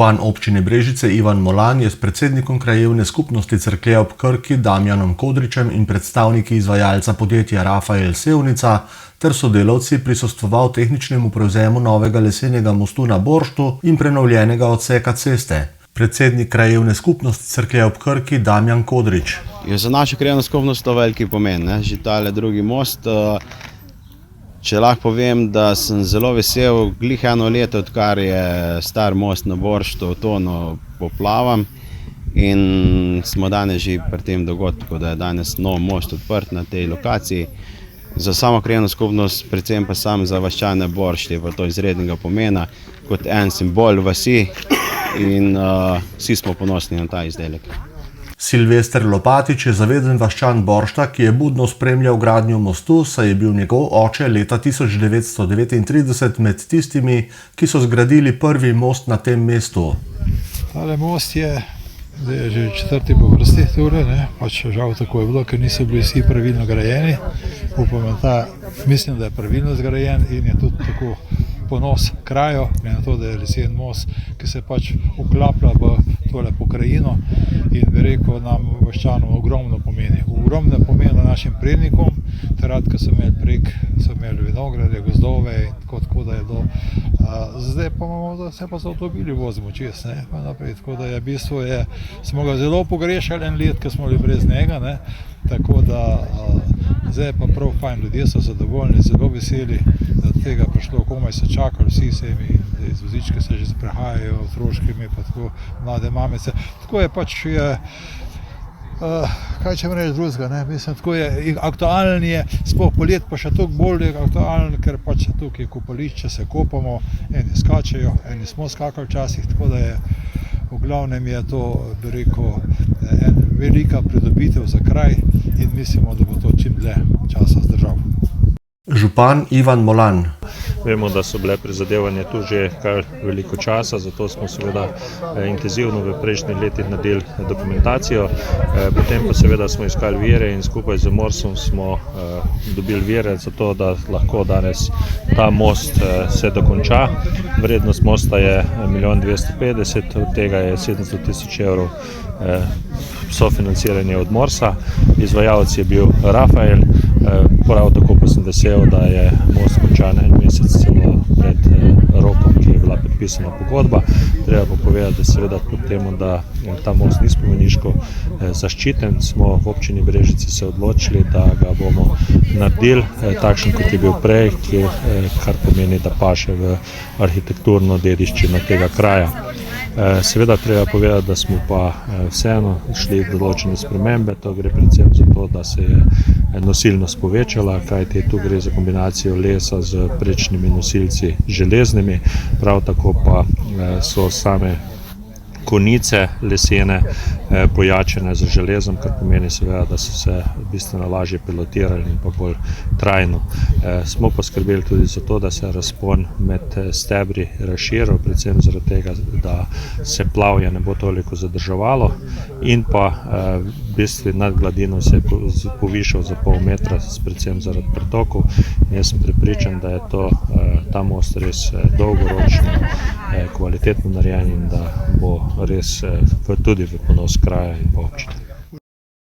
Župan občine Brežice Ivan Molan je s predsednikom krajevne skupnosti Cerklje ob Krki Damjanom Kodričem in predstavniki izvajalca podjetja Rafael Sevnica ter sodelavci prisostvoval tehničnemu prevzemu novega lesenega mostu na Borštu in prenovljenega odseka ceste. Predsednik krajevne skupnosti Cerklje ob Krki Damjan Kodrič. Je za našo krajevno skupnost to veliki pomen, že tale drugi most. Če lahko povem, da sem zelo vesel, glih eno leto, odkar je star most na Borštu utonil poplavam in smo danes že pri tem dogodku, da je danes nov most odprt na tej lokaciji. Za samo krajevno skupnost, predvsem pa sam za vaščane Boršt je to izrednega pomena, kot en simbol vasi in vsi smo ponosni na ta izdelek. Silvester Lopatič je zaveden vaščan Boršta, ki je budno spremljal gradnjo mostu, saj je bil njegov oče leta 1939 med tistimi, ki so zgradili prvi most na tem mestu. Tale most je že četrti po vrsti, pač žal tako je bilo, ker niso bili vsi pravilno grajeni. Mislim, da je pravilno zgrajen in je tudi tako ponos kraju, glede na to, da je lesen most, ki se pač vklaplja v tole pokrajino in bi rekel nam vaščanom ogromno pomeni. Ogromno pomeni našim prednikom, takrat, ko so imeli vinograde, gozdove in tako da je bilo. Zdaj pa imamo, da se pa z avtomobili vozimo čez, tako da je v bistvu smo ga zelo pogrešali en let, ko smo bili brez njega, tako da zdaj je pa prav fajn, ljudje so zadovoljni, zelo veseli, da od tega prišlo, komaj so čakali vsi semi, z vozičke se že sprehajajo, otroškimi, pa tako mlade mamice. Tako je pač, kaj če reči drugega, mislim, tako je aktualen je, sploh polet pa še toliko bolj aktualen, ker pač tukaj je kopališče, se kopamo, eni skačejo, eni smo skakali včasih, tako da je v glavnem je to, bi rekel, en velika pridobitev za kraj in mislimo, da bo to čim dlje časa zdržal. Župan Ivan Molan. Vemo, da so bile prizadevanja tu že kar veliko časa, zato smo seveda intenzivno v prejšnjih letih naredili dokumentacijo. Potem pa seveda smo iskali vire in skupaj z MORS-om smo dobili vire za to, da lahko danes ta most se dokonča. Vrednost mosta je 1 250 000, od tega je 700 000 evrov sofinanciranje od MORS-a. Izvajalec je bil Rafael, prav tako pa sem vesel, da je most končan en mesec celo pred rokom, ki je bila podpisana pogodba. Treba pa povedati, da seveda kljub temu, da ta most ni spomeniško zaščiten, smo v občini Brežice se odločili, da ga bomo naredili takšen, kot je bil prej, kar pomeni, da paše v arhitekturno dediščino tega kraja. Seveda treba povedati, da smo pa vseeno šli v določene spremembe. To gre predvsem za to, da se je nosilnost povečala, kajti tu gre za kombinacijo lesa z prečnimi nosilci železnimi, prav tako pa so same konice lesene pojačene z železom, kar pomeni seveda, da so se bistveno lažje pilotirali in pa bolj trajno. Smo pa skrbeli tudi za to, da se razpon med stebri razširil, predvsem zaradi tega, da se plavje ne bo toliko zadrževalo in pa v bistvu nad gladino se je povišal za pol metra, predvsem zaradi pretokov. Jaz sem prepričan, da je ta most res dolgoročno kvalitetno narejen in da bo res tudi v ponos kraja in občine.